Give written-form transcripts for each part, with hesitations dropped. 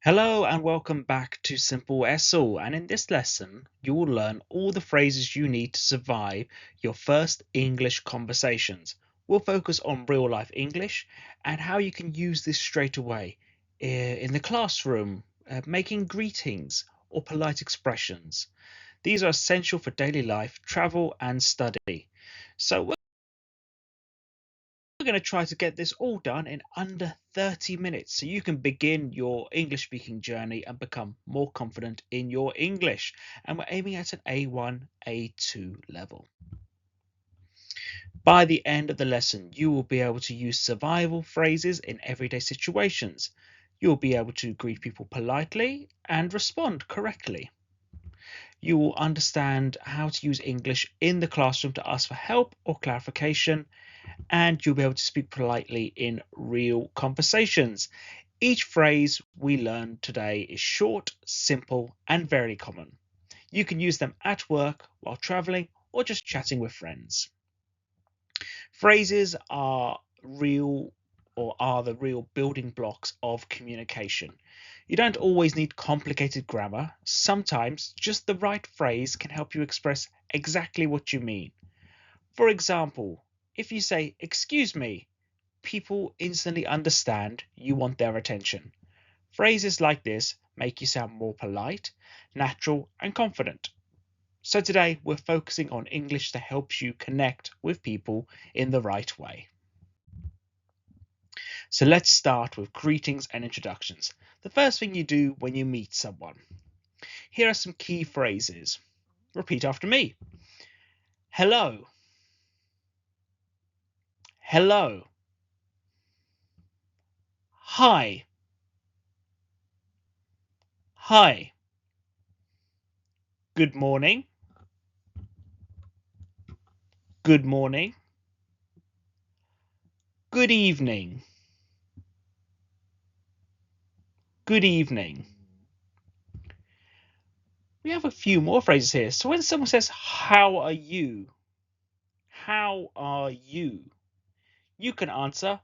Hello and welcome back to Simple-ESL, and in this lesson you will learn all the phrases you need to survive your first English conversations. We'll focus on real life English and how you can use this straight away in the classroom, making greetings or polite expressions. These are essential for daily life, travel and study. So we're going to try to get this all done in under 30 minutes so you can begin your English speaking journey and become more confident in your English. And we're aiming at an A1, A2 level. By the end of the lesson, you will be able to use survival phrases in everyday situations. You'll be able to greet people politely and respond correctly. You will understand how to use English in the classroom to ask for help or clarification, and you'll be able to speak politely in real conversations. Each phrase we learn today is short, simple, and very common. You can use them at work, while traveling, or just chatting with friends. Phrases are the real building blocks of communication. You don't always need complicated grammar. Sometimes just the right phrase can help you express exactly what you mean. For example, if you say, "Excuse me," people instantly understand you want their attention. Phrases like this make you sound more polite, natural, and confident. So today we're focusing on English that helps you connect with people in the right way. So let's start with greetings and introductions. The first thing you do when you meet someone. Here are some key phrases. Repeat after me. Hello. Hello. Hi. Hi. Good morning. Good morning. Good evening. Good evening. We have a few more phrases here. So when someone says, "How are you?" How are you? You can answer,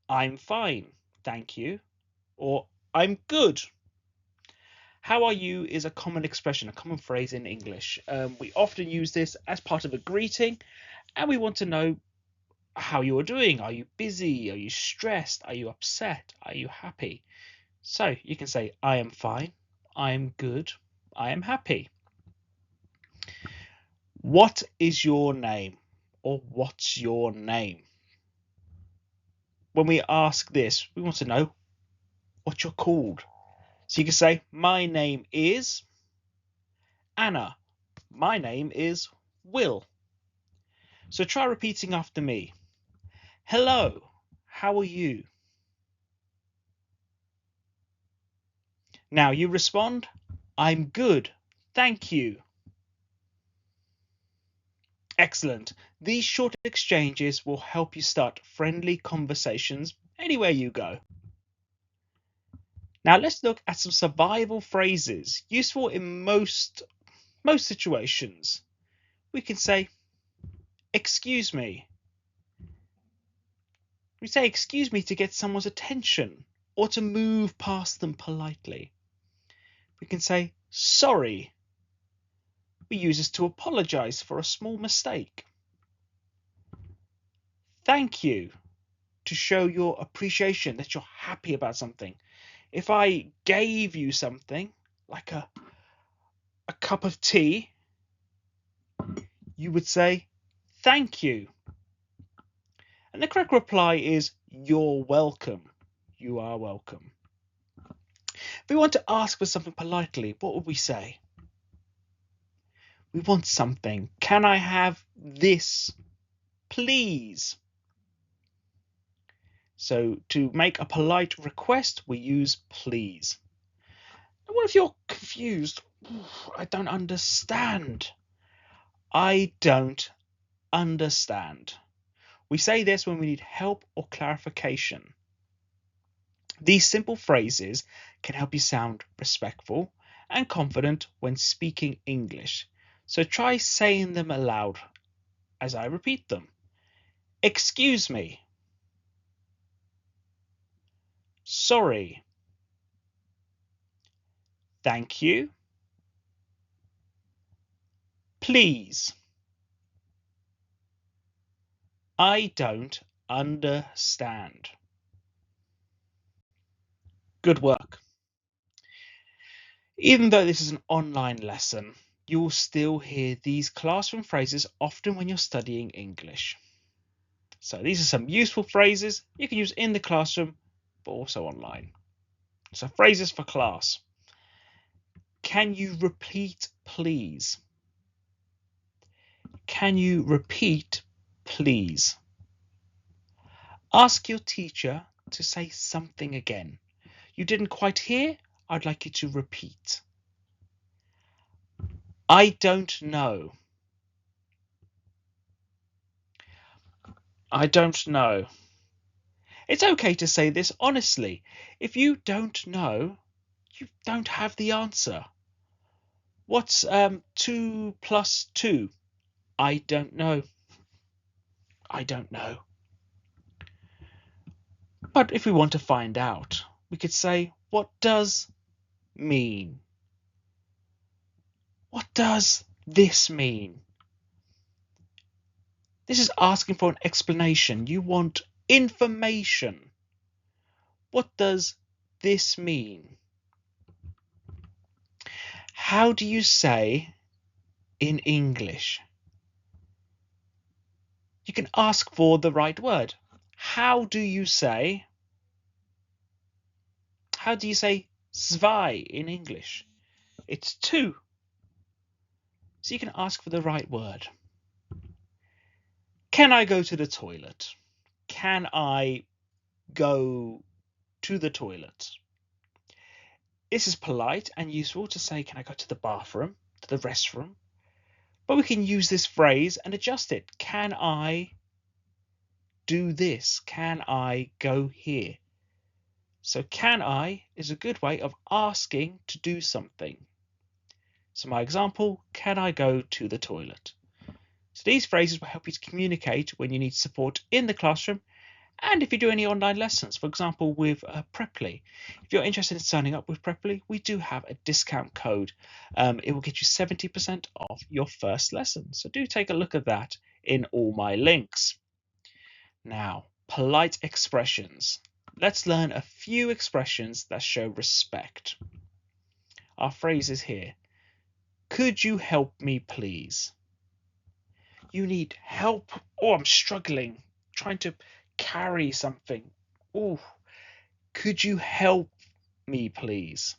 "I'm fine, thank you," or "I'm good." How are you is a common expression, a common phrase in English. We often use this as part of a greeting, and we want to know how you are doing. Are you busy? Are you stressed? Are you upset? Are you happy? So you can say, "I am fine, I am good, I am happy." What is your name? Or what's your name? When we ask this, we want to know what you're called. So you can say, "My name is Anna." My name is Will. So try repeating after me. Hello, how are you? Now you respond, "I'm good, thank you." Excellent. These short exchanges will help you start friendly conversations anywhere you go. Now let's look at some survival phrases useful in most situations. We can say, "Excuse me." We say "excuse me" to get someone's attention or to move past them politely. We can say "sorry." We use this to apologize for a small mistake. "Thank you," to show your appreciation, that you're happy about something. If I gave you something like a cup of tea, you would say "thank you." And the correct reply is "you're welcome." You are welcome. If we want to ask for something politely, what would we say? We want something. "Can I have this, please?" So to make a polite request, we use please. And what if you're confused? I don't understand. I don't understand. We say this when we need help or clarification. These simple phrases can help you sound respectful and confident when speaking English. So try saying them aloud as I repeat them. Excuse me. Sorry. Thank you. Please. I don't understand. Good work. Even though this is an online lesson, you will still hear these classroom phrases often when you're studying English. So these are some useful phrases you can use in the classroom, but also online. So phrases for class. Can you repeat, please? Can you repeat, please? Ask your teacher to say something again. You didn't quite hear? I'd like you to repeat. I don't know. I don't know. It's okay to say this honestly. If you don't know, you don't have the answer. What's 2 plus 2? I don't know. I don't know. But if we want to find out, we could say, what does mean? What does this mean? This is asking for an explanation. You want information. What does this mean? How do you say in English? You can ask for the right word. How do you say zwei in English? It's two. So you can ask for the right word. Can I go to the toilet? Can I go to the toilet? This is polite and useful to say, can I go to the bathroom, to the restroom? But we can use this phrase and adjust it. Can I do this? Can I go here? So can I is a good way of asking to do something. So my example, can I go to the toilet? So these phrases will help you to communicate when you need support in the classroom and if you do any online lessons, for example, with Preply. If you're interested in signing up with Preply, we do have a discount code. It will get you 70% off your first lesson. So do take a look at that in all my links. Now, polite expressions. Let's learn a few expressions that show respect. Our phrase is here. Could you help me, please? You need help. Oh, I'm struggling, trying to carry something. Oh, could you help me, please?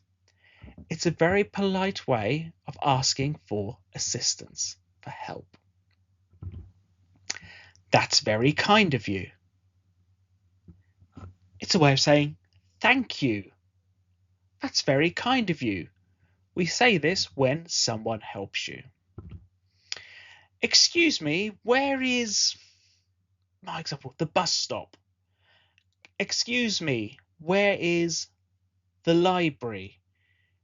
It's a very polite way of asking for assistance, for help. That's very kind of you. It's a way of saying thank you. That's very kind of you. We say this when someone helps you. Excuse me, where is, my example, the bus stop? Excuse me, where is the library?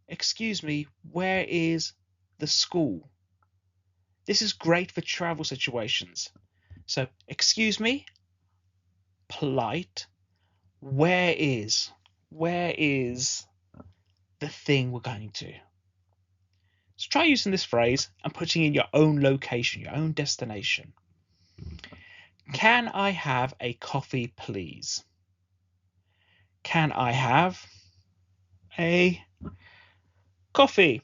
Excuse me, where is the school? This is great for travel situations. So, excuse me, polite, where is the thing we're going to? So try using this phrase and putting in your own location, your own destination. Can I have a coffee, please? Can I have a coffee,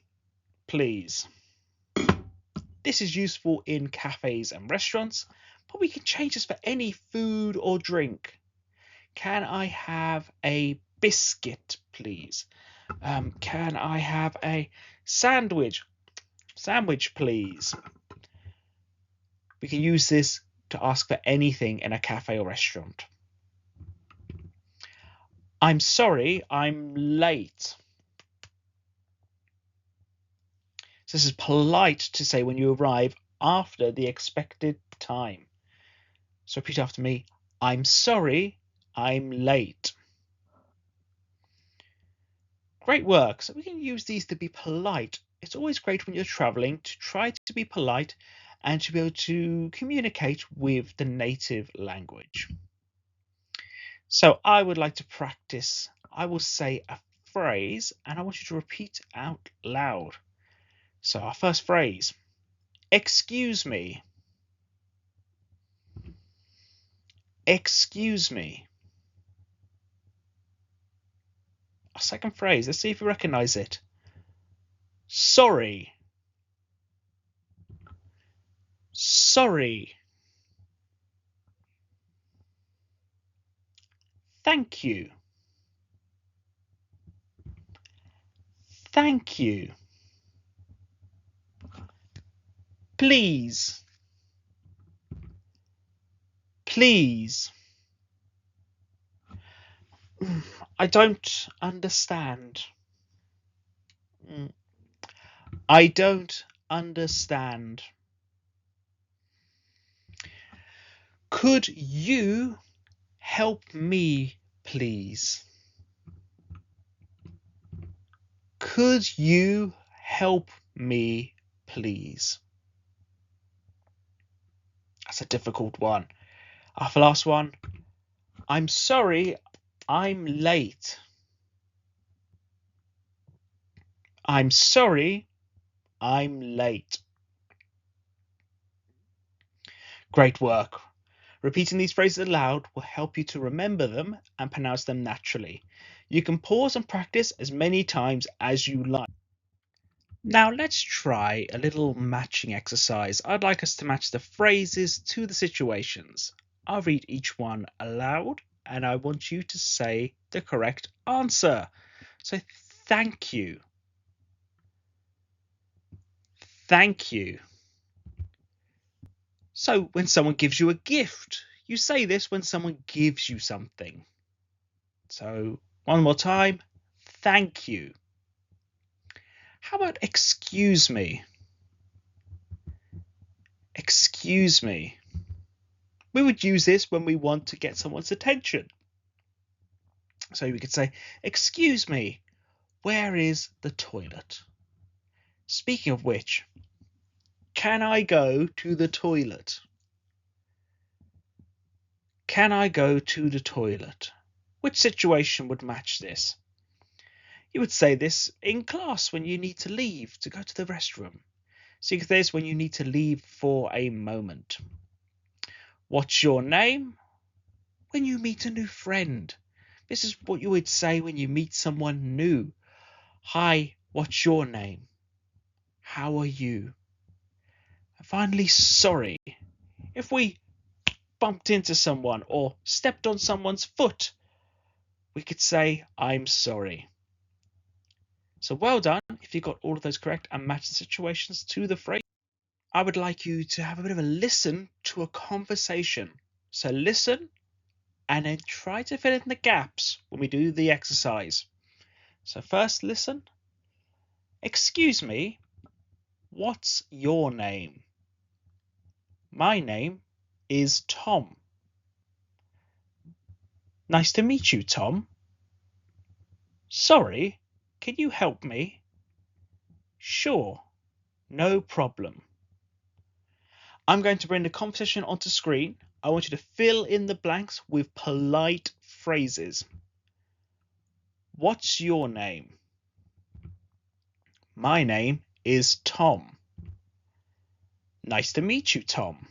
please? This is useful in cafes and restaurants, but we can change this for any food or drink. Can I have a biscuit, please? Can I have a sandwich, please? We can use this to ask for anything in a cafe or restaurant. I'm sorry, I'm late. So this is polite to say when you arrive after the expected time. So repeat after me. I'm sorry, I'm late. Great work. So we can use these to be polite. It's always great when you're traveling to try to be polite and to be able to communicate with the native language. So I would like to practice. I will say a phrase and I want you to repeat out loud. So our first phrase, excuse me. Excuse me. Our second phrase, let's see if you recognize it. Sorry. Sorry. Thank you. Thank you. Please. Please. I don't understand. I don't understand. Could you help me, please? Could you help me, please? That's a difficult one. Our last one. I'm sorry, I'm late. I'm sorry, I'm late. Great work. Repeating these phrases aloud will help you to remember them and pronounce them naturally. You can pause and practice as many times as you like. Now let's try a little matching exercise. I'd like us to match the phrases to the situations. I'll read each one aloud and I want you to say the correct answer. So thank you. Thank you. So when someone gives you a gift, you say this when someone gives you something. So one more time, thank you. How about excuse me? Excuse me. We would use this when we want to get someone's attention. So we could say, excuse me, where is the toilet? Speaking of which, can I go to the toilet? Can I go to the toilet? Which situation would match this? You would say this in class when you need to leave to go to the restroom. So you could say this when you need to leave for a moment. What's your name? When you meet a new friend. This is what you would say when you meet someone new. Hi, what's your name? How are you? And finally, sorry. If we bumped into someone or stepped on someone's foot, we could say, I'm sorry. So well done if you got all of those correct and matched the situations to the phrase. I would like you to have a bit of a listen to a conversation. So listen and then try to fill in the gaps when we do the exercise. So first listen. Excuse me, what's your name? My name is Tom. Nice to meet you, Tom. Sorry, can you help me? Sure, no problem. I'm going to bring the conversation onto screen. I want you to fill in the blanks with polite phrases. What's your name? My name is Tom. Nice to meet you, Tom.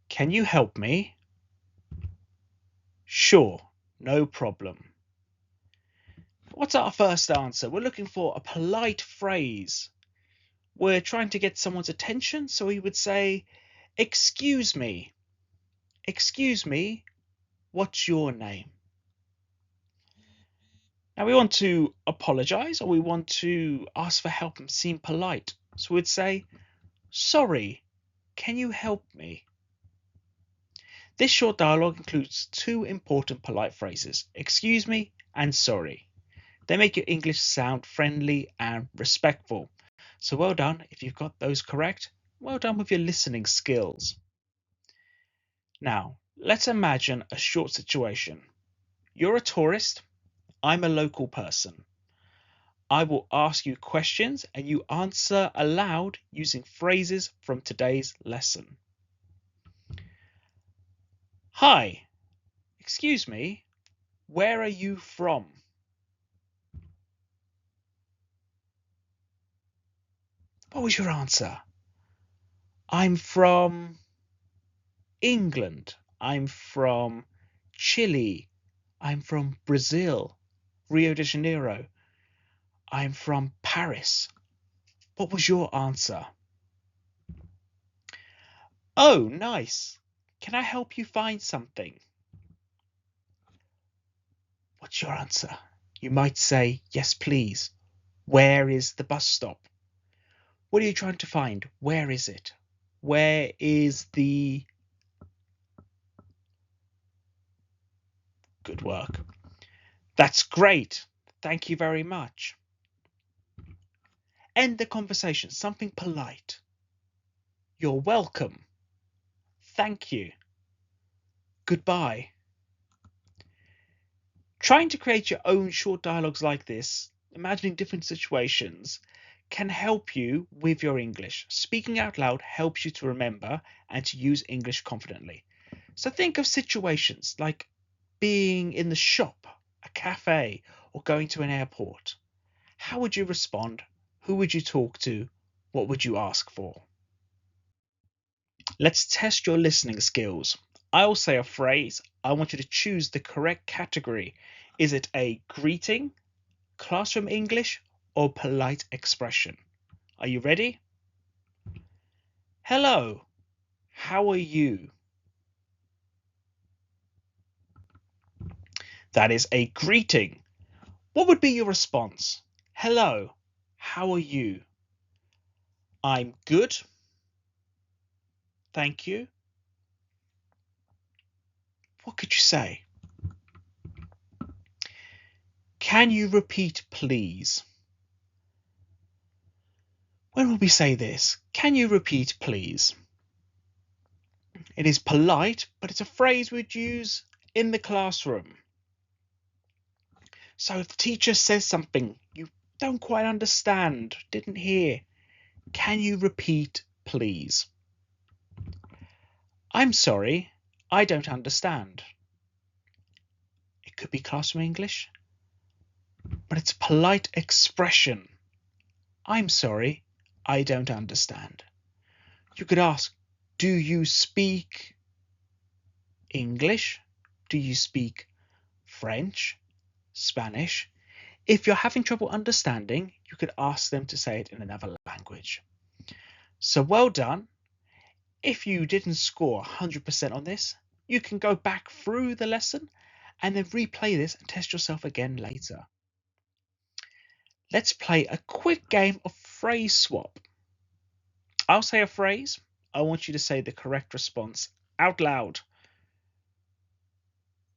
Can you help me? Sure, no problem. What's our first answer? We're looking for a polite phrase. We're trying to get someone's attention, so we would say, excuse me. Excuse me, what's your name? Now we want to apologize or we want to ask for help and seem polite. So we'd say, sorry, can you help me? This short dialogue includes two important polite phrases, excuse me and sorry. They make your English sound friendly and respectful. So well done if you've got those correct. Well done with your listening skills. Now, let's imagine a short situation. You're a tourist. I'm a local person. I will ask you questions and you answer aloud using phrases from today's lesson. Hi, excuse me, where are you from? What was your answer? I'm from England. I'm from Chile. I'm from Brazil, Rio de Janeiro. I'm from Paris. What was your answer? Oh, nice. Can I help you find something? What's your answer? You might say, yes, please. Where is the bus stop? What are you trying to find? Where is it? Where is the... Good work. That's great. Thank you very much. End the conversation. Something polite. You're welcome. Thank you. Goodbye. Trying to create your own short dialogues like this, imagining different situations, can help you with your English. Speaking out loud helps you to remember and to use English confidently. So think of situations like being in the shop, a cafe, or going to an airport. How would you respond? Who would you talk to? What would you ask for? Let's test your listening skills. I'll say a phrase. I want you to choose the correct category. Is it a greeting, classroom English, or polite expression? Are you ready? Hello, how are you? That is a greeting. What would be your response? Hello, how are you? I'm good. Thank you. What could you say? Can you repeat, please? When will we say this? Can you repeat, please? It is polite, but it's a phrase we'd use in the classroom. So if the teacher says something you don't quite understand, didn't hear, can you repeat, please? I'm sorry, I don't understand. It could be classroom English, but it's a polite expression. I'm sorry, I don't understand. You could ask, do you speak English? Do you speak French? Spanish? If you're having trouble understanding, you could ask them to say it in another language. So well done. If you didn't score 100% on this, you can go back through the lesson and then replay this and test yourself again later. Let's play a quick game of phrase swap. I'll say a phrase. I want you to say the correct response out loud.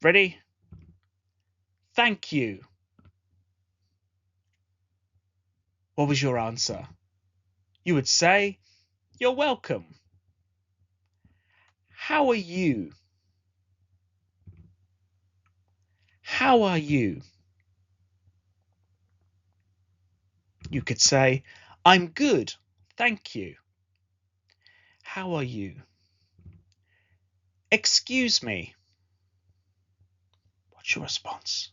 Ready? Thank you. What was your answer? You would say, you're welcome. How are you? How are you? You could say, I'm good, thank you. How are you? Excuse me. What's your response?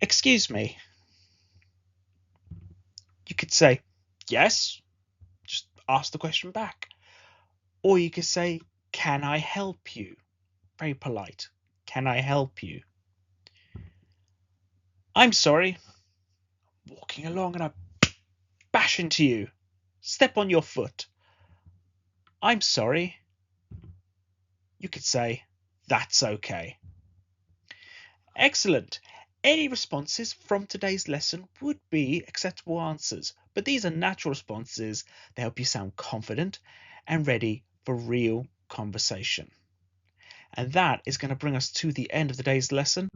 Excuse me. You could say, yes, just ask the question back. Or you could say, can I help you? Very polite. Can I help you? I'm sorry. Walking along and I bash into you. Step on your foot. I'm sorry. You could say, that's okay. Excellent. Any responses from today's lesson would be acceptable answers, but these are natural responses that help you sound confident and ready for real conversation. And that is going to bring us to the end of today's lesson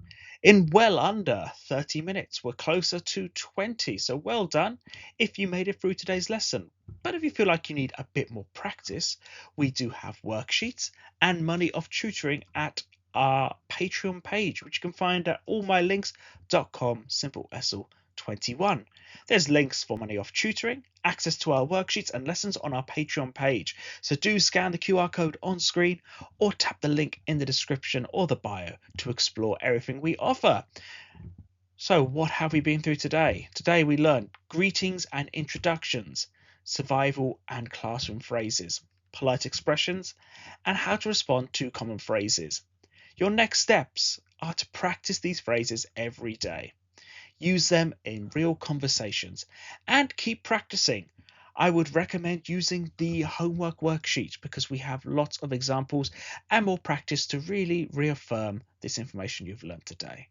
in well under 30 minutes. We're closer to 20, so well done if you made it through today's lesson. But if you feel like you need a bit more practice, we do have worksheets and money off tutoring at our Patreon page, which you can find at allmylinks.com Simple-ESL21. There's links for money off tutoring, access to our worksheets and lessons on our Patreon page. So do scan the QR code on screen or tap the link in the description or the bio to explore everything we offer. So what have we been through today? Today we learned greetings and introductions, survival and classroom phrases, polite expressions, and how to respond to common phrases. Your next steps are to practice these phrases every day. Use them in real conversations and keep practicing. I would recommend using the homework worksheet because we have lots of examples and more practice to really reaffirm this information you've learned today.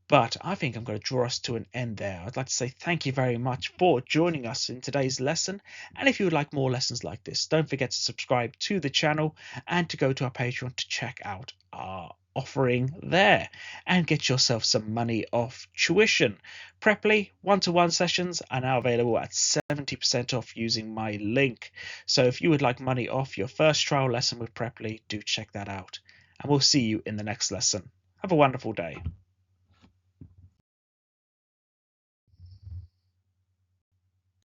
But I think I'm going to draw us to an end there. I'd like to say thank you very much for joining us in today's lesson. And if you would like more lessons like this, don't forget to subscribe to the channel and to go to our Patreon to check out our offering there and get yourself some money off tuition. Preply one-to-one sessions are now available at 70% off using my link. So if you would like money off your first trial lesson with Preply, do check that out. And we'll see you in the next lesson. Have a wonderful day.